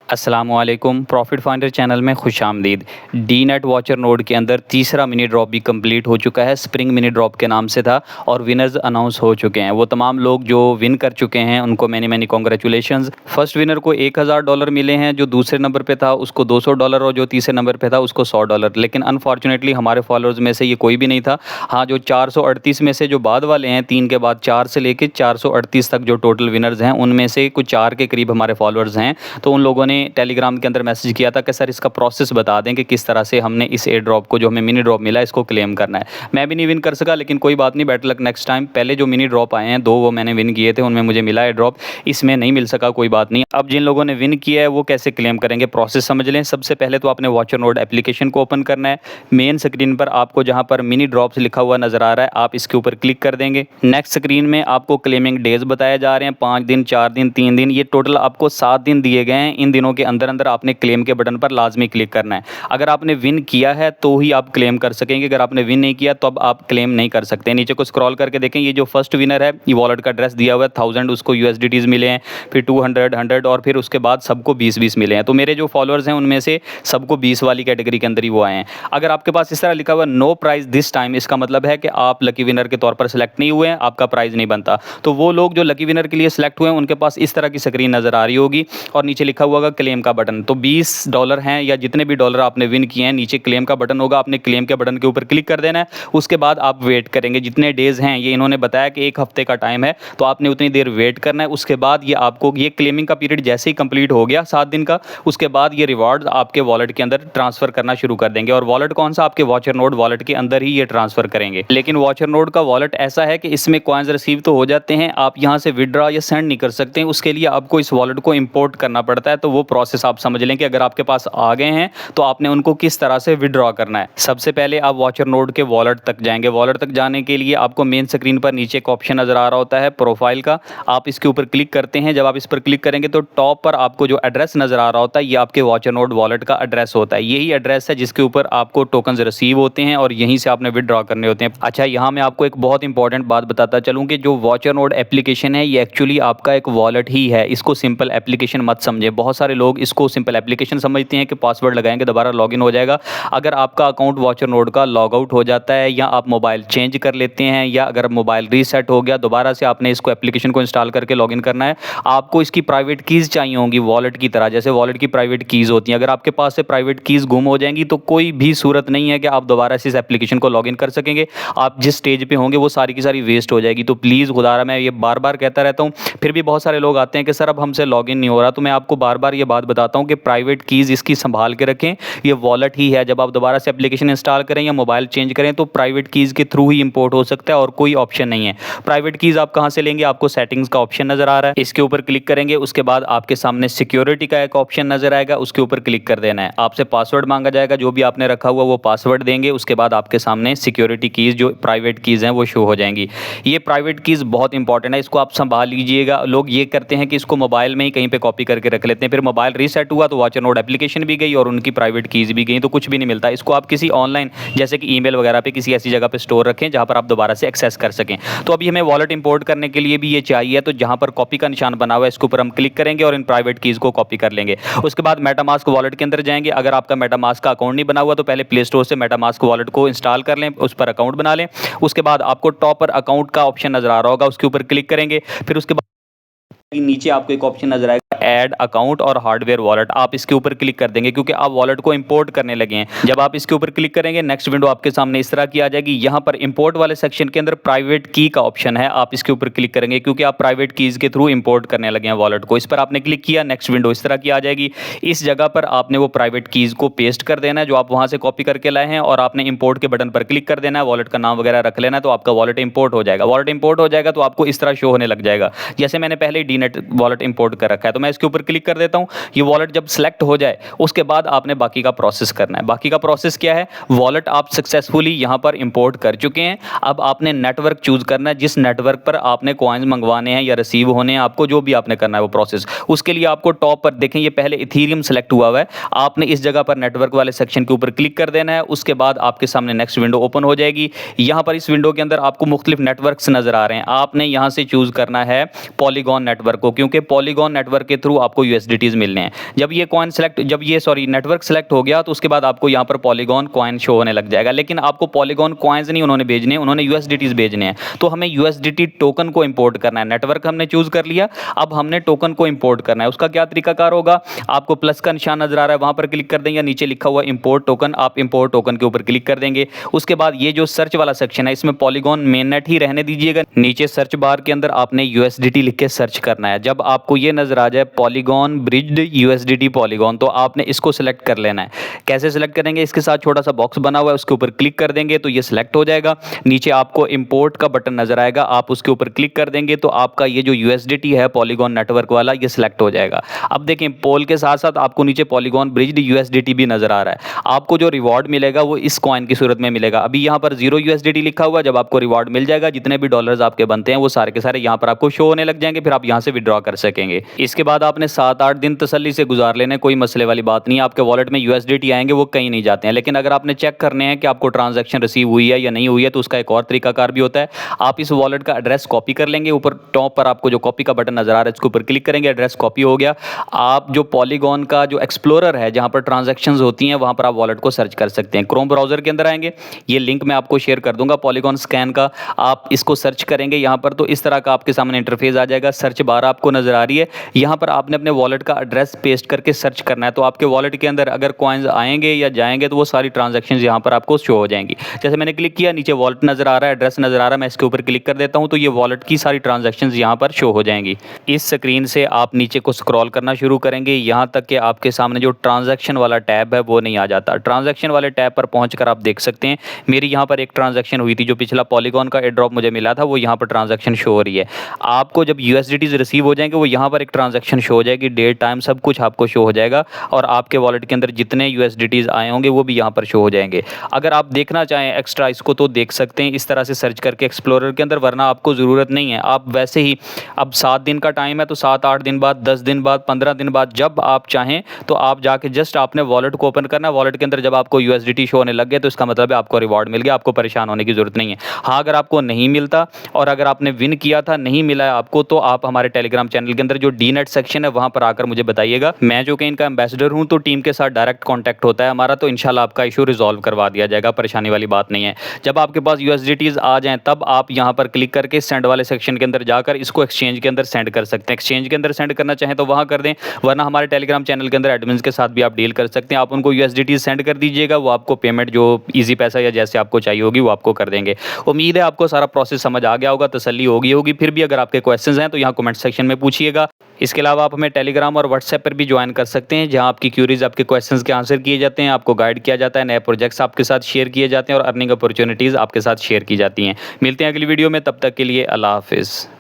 अस्सलामुअलैकुम profit finder channel में खुशामदीद। D net watcher node के अंदर तीसरा मिनी ड्रॉप भी कंप्लीट हो चुका है। स्प्रिंग मिनी ड्रॉप के नाम से था और विनर्स अनाउंस हो चुके हैं। वो तमाम लोग जो विन कर चुके हैं उनको many many congratulations. First winner को $1000 मिले हैं, जो दूसरे नंबर पे था उसको $200 और जो तीसरे नंबर पे था उसको $100। लेकिन अनफॉर्चुनेटली हमारे फॉलोअर्स में से ये कोई भी नहीं था। हाँ, जो 438 में से जो बाद वाले हैं, 3 के बाद 4 से लेकर 438 तक जो टोटल विनर्स हैं उनमें से कुछ 4 के करीब हमारे फॉलोअर्स हैं। तो उन लोगों ने टेलीग्राम के अंदर मैसेज किया था कि सर इसका प्रोसेस बता दें कि किस तरह से हमने इस एयर ड्रॉप को, जो हमें मिनी ड्रॉप मिला है, इसको क्लेम करना है। मैं भी नहीं विन कर सका, लेकिन कोई बात नहीं, बेटर लक नेक्स्ट टाइम। पहले जो मिनी ड्रॉप आए हैं 2 वो मैंने विन किए थे, उनमें मुझे मिला है ड्रॉप, इसमें नहीं मिल सका, कोई बात नहीं। अब जिन लोगों ने विन किया है वो कैसे क्लेम करेंगे, प्रोसेस समझ लें। सबसे पहले तो आपने वॉचर नोड एप्लीकेशन को ओपन करना है। मेन स्क्रीन पर आपको जहां पर मिनी ड्रॉप्स लिखा हुआ नजर आ रहा है, आप इसके ऊपर क्लिक कर देंगे। नेक्स्ट स्क्रीन में आपको क्लेमिंग डेज बताए जा रहे हैं, 5 दिन, 4 दिन, 3 दिन, ये टोटल आपको 7 दिन दिए गए हैं। इन दिनों के अंदर अंदर आपने क्लेम के बटन पर लाजमी क्लिक करना है। अगर आपने विन किया है तो ही आप क्लेम कर सकेंगे, अगर आपने विन नहीं किया तो अब आप क्लेम नहीं कर सकते। नीचे को स्क्रॉल करके देखें, ये जो फर्स्ट विनर है, ये वॉलेट का एड्रेस दिया हुआ है 1000, उसको USDTs मिले हैं, फिर 200, 100 और फिर उसके बाद सबको 20-20 मिले हैं। तो मेरे जो फॉलोअर्स हैं उनमें से सबको 20 वाली कैटेगरी के अंदर ही वो आए हैं। अगर आपके पास इस तरह लिखा हुआ नो प्राइज दिस टाइम, इसका मतलब है कि आप लकी विनर के तौर पर सिलेक्ट नहीं हुए हैं, आपका प्राइज नहीं बनता। तो वो लोग जो लकी विनर के लिए सिलेक्ट हुए हैं उनके पास इस तरह की स्क्रीन नजर आ रही होगी और नीचे लिखा हुआ होगा क्लेम का बटन। तो $20 हैं या जितने भी डॉलर आपने विन किए हैं, नीचे क्लेम का बटन होगा, आपने क्लेम के बटन के ऊपर क्लिक कर देना है। उसके बाद आप वेट करेंगे, जितने डेज हैं ये इन्होंने बताया कि 1 हफ्ते का टाइम है, तो आपने उतनी देर वेट करना है। उसके बाद ये आपको, ये क्लेमिंग का पीरियड जैसे ही कंप्लीट हो गया 7 दिन का, उसके बाद ये रिवार्ड आपके वॉलेट के अंदर ट्रांसफर करना शुरू कर देंगे। और वॉलेट कौन सा, आपके वॉचर नोड वॉलेट के अंदर ही ये ट्रांसफर करेंगे। लेकिन वॉचर नोड का वॉलेट ऐसा है कि इसमें कॉइन्स रिसीव तो हो जाते हैं, आप यहाँ से विड्रॉ या सेंड नहीं कर सकते हैं। उसके लिए आपको इस वॉलेट को इंपोर्ट करना पड़ता है। तो वो प्रोसेस आप समझ लें कि अगर आपके पास आ गए हैं तो आपने उनको किस तरह से विड्रॉ करना है। सबसे पहले आप वॉचर नोड के वॉलेट तक जाएंगे। वॉलेट तक जाने के लिए आपको मेन स्क्रीन पर नीचे एक ऑप्शन नजर आ रहा होता है प्रोफाइल का, आप इसके ऊपर क्लिक करते हैं। जब आप इस पर क्लिक करेंगे तो टॉप पर आपको जो एड्रेस नजर आ रहा होता है, ये आपके वॉचर नोड वॉलेट का एड्रेस होता है। यही एड्रेस है जिसके ऊपर आपको टोकन्स रिसीव होते हैं और यहीं से आपने विड्रॉ करने होते हैं। अच्छा, यहाँ मैं आपको एक बहुत इंपॉर्टेंट बात बताता चलूँ कि जो वॉचर नोड एप्लीकेशन है ये एक्चुअली आपका एक वॉलेट ही है। इसको सिंपल एप्लीकेशन मत समझे। बहुत सारे लोग इसको सिंपल एप्लीकेशन समझते हैं कि पासवर्ड लगाएंगे दोबारा लॉगिन हो जाएगा। अगर आपका अकाउंट वॉचर नोड का लॉग आउट हो जाता है या आप मोबाइल चेंज कर लेते हैं या अगर मोबाइल रीसेट हो गया, दोबारा से आपने इसको एप्लीकेशन को इंस्टॉल करके लॉगिन करना है, आपको इसकी प्राइवेट कीज़ चाहिए होंगी वॉलेट की तरह, जैसे वॉलेट की प्राइवेट कीज़ होती हैं। अगर आपके पास से प्राइवेट कीज़ गुम हो जाएंगी तो कोई भी सूरत नहीं है कि आप दोबारा से इस एप्लीकेशन को लॉगिन कर सकेंगे। आप जिस स्टेज पे होंगे वो सारी की सारी वेस्ट हो जाएगी। तो प्लीज़ खुदारा, मैं ये बार बार कहता रहता हूँ, फिर भी बहुत सारे लोग आते हैं कि सर अब हमसे लॉगिन नहीं हो रहा। तो मैं आपको बार बार ये बात बताता हूँ कि प्राइवेट कीज़ इसकी संभाल के रखें, ये वॉलेट ही है। जब आप दोबारा से एप्लीकेशन इंस्टॉल करें या मोबाइल चेंज करें तो प्राइवेट कीज़ के थ्रू ही इंपोर्ट हो सकता है और कोई ऑप्शन नहीं है। प्राइवेट कीज़ आप कहाँ से लेंगे, आपको सेटिंग्स का ऑप्शन नजर आ रहा है, इसके ऊपर क्लिक करेंगे। उसके बाद आपके सामने सिक्योरिटी का एक ऑप्शन नजर आएगा, उसके ऊपर क्लिक कर देना है। आपसे पासवर्ड मांगा जाएगा, जो भी आपने रखा हुआ वो पासवर्ड देंगे। उसके बाद आपके सामने सिक्योरिटी कीज़, जो प्राइवेट कीज़ हैं, वो शो हो जाएंगी। ये प्राइवेट कीज़ बहुत इंपॉर्टेंट है, इसको आप संभाल लीजिएगा। लोग ये करते हैं कि इसको मोबाइल में ही कहीं पे कॉपी करके रख लेते हैं, फिर मोबाइल रीसेट हुआ तो वॉचर नोड एप्लीकेशन भी गई और उनकी प्राइवेट कीज़ भी गई, तो कुछ भी नहीं मिलता। इसको आप किसी ऑनलाइन, जैसे कि ईमेल वगैरह पे, किसी ऐसी जगह पे स्टोर रखें जहां पर आप दोबारा से एक्सेस कर सकें। तो अभी हमें वॉलेट इंपोर्ट करने के लिए भी ये चाहिए, तो जहां पर कॉपी का निशान बना हुआ है इसके ऊपर हम क्लिक करेंगे और इन प्राइवेट कीज़ को कॉपी कर लेंगे। उसके बाद मेटामास्क वॉलेट के अंदर जाएंगे। अगर आपका मेटामास्क का अकाउंट नहीं बना हुआ तो पहले प्ले स्टोर से मेटामास्क वॉलेट को इंस्टॉल कर लें, उस पर अकाउंट बना लें। उसके बाद आपको टॉप पर अकाउंट का ऑप्शन नजर आ रहा होगा, उसके ऊपर क्लिक करेंगे। फिर उसके बाद नीचे आपको एक ऑप्शन नजर आएगा ऐड अकाउंट और हार्डवेयर वॉलेट, आप इसके ऊपर क्लिक कर देंगे क्योंकि आप वॉलेट को इंपोर्ट करने लगे हैं। जब आप इसके ऊपर क्लिक करेंगे नेक्स्ट विंडो आपके सामने इस तरह की आ जाएगी। यहां पर इंपोर्ट वाले सेक्शन के अंदर प्राइवेट की का ऑप्शन है, आप इसके ऊपर क्लिक करेंगे क्योंकि आप प्राइवेट कीज के थ्रू इंपोर्ट करने लगे हैं वॉलेट को। इस पर आपने क्लिक किया, नेक्स्ट विंडो इस तरह की आ जाएगी। इस जगह पर आपने वो प्राइवेट कीज को पेस्ट कर देना है जो आप वहां से कॉपी करके लाए हैं और आपने इंपोर्ट के बटन पर क्लिक कर देना है, वॉलेट का नाम वगैरह रख लेना है, तो आपका वॉलेट इंपोर्ट हो जाएगा। वॉलेट इंपोर्ट हो जाएगा तो आपको इस तरह शो होने लग जाएगा, जैसे मैंने पहले डी नेट वॉलेट इंपोर्ट कर रखा है। तो मैं इसके ऊपर क्लिक कर देता हूं। ये वॉलेट जब सिलेक्ट हो जाए उसके बाद आपने बाकी का प्रोसेस करना है। बाकी का प्रोसेस क्या है, वॉलेट आप सक्सेसफुली यहां पर इंपोर्ट कर चुके हैं। अब आपने नेटवर्क चूज करना है, जिस नेटवर्क पर आपने कॉइन्स मंगवाने हैं या रिसीव होने हैं, आपको जो भी आपने करना है वो प्रोसेस। उसके लिए आपको टॉप पर देखें, ये पहले इथीरियम सेलेक्ट हुआ हुआ है, आपने इस जगह पर नेटवर्क वाले सेक्शन के ऊपर क्लिक कर देना है। उसके बाद आपके सामने नेक्स्ट विंडो ओपन हो जाएगी। यहां पर इस विंडो के अंदर आपको मुख्तलिफ नेटवर्क्स नजर आ रहे हैं, आपने यहां से चूज करना है पॉलीगॉन नेटवर्क को, क्योंकि पॉलीगॉन नेटवर्क के के थ्रू आपको यूएसडीटीज मिलने हैं। जब ये नेटवर्क सेलेक्ट हो गया तो उसके बाद आपको यहाँ पर पॉलीगॉन कॉइन शो होने लग जाएगा, लेकिन आपको पॉलीगॉन कॉइन्स नहीं उन्होंने भेजने, उन्होंने यूएसडीटीज भेजने हैं। तो हमें यूएसडीटी टोकन को इंपोर्ट करना है। नेटवर्क हमने चूज कर लिया, अब हमने टोकन को इंपोर्ट करना है। उसका क्या तरीकाकार होगा, आपको प्लस का निशान नजर आ रहा है, वहां पर क्लिक कर देंगे, नीचे लिखा हुआ इंपोर्ट टोकन, आप इंपोर्ट टोकन के ऊपर क्लिक कर देंगे। उसके बाद ये जो सर्च वाला सेक्शन है इसमें पॉलीगॉन मेननेट ही रहने दीजिएगा। नीचे सर्च बार के अंदर आपने यूएसडीटी लिख के सर्च करना है। जब आपको ये नजर आ जाए पॉलीगॉन ब्रिज्ड यूएसडीटी पॉलीगॉन, तो आपने इसको सिलेक्ट कर लेना है। कैसे सिलेक्ट करेंगे, इसके साथ छोटा सा बॉक्स बना हुआ है, उसके ऊपर क्लिक कर देंगे तो ये सिलेक्ट हो जाएगा। नीचे आपको इंपोर्ट का बटन नजर आएगा, आप उसके ऊपर क्लिक कर देंगे तो आपका ये जो यूएसडीटी है पॉलीगॉन नेटवर्क वाला, ये सिलेक्ट हो जाएगा। अब देखें पोल के साथ साथ आपको नीचे पॉलीगॉन ब्रिज्ड यूएसडीटी भी नजर आ रहा है। आपको जो रिवॉर्ड मिलेगा वो इस कॉइन की सूरत में मिलेगा। अभी यहाँ पर 0 यूएसडीटी लिखा हुआ है, जब आपको रिवॉर्ड मिल जाएगा जितने भी डॉलर्स आपके बनते हैं वो सारे के सारे यहाँ पर आपको शो होने लग जाएंगे, फिर आप यहाँ से विड्रॉ कर सकेंगे। इसके बाद आपने 7-8 दिन तसल्ली से गुजार लेने, कोई मसले वाली बात नहीं है। आपके वॉलेट में यूएसडीटी आएंगे, वो कहीं नहीं जाते हैं। लेकिन अगर आपने चेक करने हैं कि आपको ट्रांजैक्शन रिसीव हुई है या नहीं हुई है, तो उसका एक और तरीकाकार भी होता है। आप इस वॉलेट का एड्रेस कॉपी कर लेंगे, ऊपर टॉप पर आपको जो कॉपी का बटन नजर आ रहा है इसके ऊपर क्लिक करेंगे, एड्रेस कॉपी हो गया। आप जो पॉलीगॉन का जो एक्सप्लोरर है जहां पर ट्रांजैक्शंस होती हैं वहां पर आप वॉलेट को सर्च कर सकते हैं। क्रोम ब्राउजर के अंदर आएंगे, ये लिंक मैं आपको शेयर कर दूंगा पॉलीगॉन स्कैन का, आप इसको सर्च करेंगे यहां पर तो इस तरह का आपके सामने इंटरफेस आ जाएगा। सर्च बार आपको नजर आ रही है, यहां पर आपने अपने वॉलेट का एड्रेस पेस्ट करके सर्च करना है। तो आपके वॉलेट के अंदर अगर कॉइन्स आएंगे या जाएंगे तो वो सारी ट्रांजैक्शंस यहां पर आपको शो हो जाएंगी। जैसे मैंने क्लिक किया, नीचे वॉलेट नजर आ रहा है, एड्रेस नजर आ रहा है, मैं इसके ऊपर क्लिक कर देता हूं तो ये वॉलेट की सारी ट्रांजैक्शंस यहां पर शो हो जाएंगी। इस स्क्रीन से आप नीचे को स्क्रॉल करना शुरू करेंगे यहां तक कि आपके सामने जो ट्रांजैक्शन वाला टैब है वो नहीं आ जाता। ट्रांजैक्शन वाले टैब पर पहुंचकर आप देख सकते हैं मेरी यहां पर एक ट्रांजैक्शन हुई थी, जो पिछला पॉलीगॉन का एयरड्रॉप मुझे मिला था, वो यहां पर ट्रांजैक्शन शो हो रही है। आपको जब यूएसडीटीज रिसीव हो जाएंगे वो यहां पर एक ट्रांजैक्शन शो हो जाएगी, डेट टाइम सब कुछ आपको शो हो जाएगा और आपके वॉलेट के अंदर जितने यूएसडीटीज आए होंगे वो भी यहां पर शो हो जाएंगे। अगर आप देखना चाहें एक्स्ट्रा इसको तो देख सकते हैं इस तरह से सर्च करके एक्सप्लोरर के अंदर, वरना आपको ज़रूरत नहीं है। आप वैसे ही अब 7 दिन का टाइम है तो 7-8 दिन बाद, 10 दिन बाद, 15 दिन बाद जब आप चाहें तो आप जाके जस्ट आपने वॉलेट को ओपन करना है। वॉलेट के अंदर जब आपको यूएसडीटी शो होने लग गए तो इसका मतलब है आपको रिवॉर्ड मिल गया, आपको परेशान होने की ज़रूरत नहीं है। हाँ, अगर आपको नहीं मिलता और अगर आपने विन किया था नहीं मिला है आपको, तो आप हमारे टेलीग्राम चैनल के अंदर जो डीनेट सेक्शन है वहाँ पर आकर मुझे बताइएगा। मैं जो कि इनका एम्बेसडर हूँ तो टीम के साथ डायरेक्ट कॉन्टैक्ट होता है हमारा, तो इंशाल्लाह आपका इशू रिजॉल्व करवा दिया जाएगा, परेशानी वाली बात नहीं है। जब आपके पास यूएसडीटीज आ जाएं तब आप यहाँ पर क्लिक करके सेंड वाले सेक्शन के अंदर जाकर इसको एक्सचेंज के अंदर सेंड कर सकते हैं। एक्सचेंज के अंदर सेंड करना चाहें तो वहाँ कर दें, वरना हमारे टेलीग्राम चैनल के अंदर एडमिन्स के साथ भी आप डील कर सकते हैं। आप उनको यूएसडीटीज सेंड कर दीजिएगा, वो आपको पेमेंट जो ईजी पैसा या जैसे आपको चाहिए होगी वो आपको कर देंगे। उम्मीद है आपको सारा प्रोसेस समझ आ गया होगा, तसल्ली हो गई होगी। फिर भी अगर आपके क्वेश्चंस हैं तो यहाँ कमेंट सेक्शन में पूछिएगा। इसके अलावा आप हमें टेलीग्राम और व्हाट्सएप पर भी ज्वाइन कर सकते हैं, जहां आपकी क्यूरीज, आपके क्वेश्चंस के आंसर किए जाते हैं, आपको गाइड किया जाता है, नए प्रोजेक्ट्स आपके साथ शेयर किए जाते हैं और अर्निंग अपॉर्चुनिटीज़ आपके साथ शेयर की जाती हैं। मिलते हैं अगली वीडियो में, तब तक के लिए अल्लाह हाफिज़।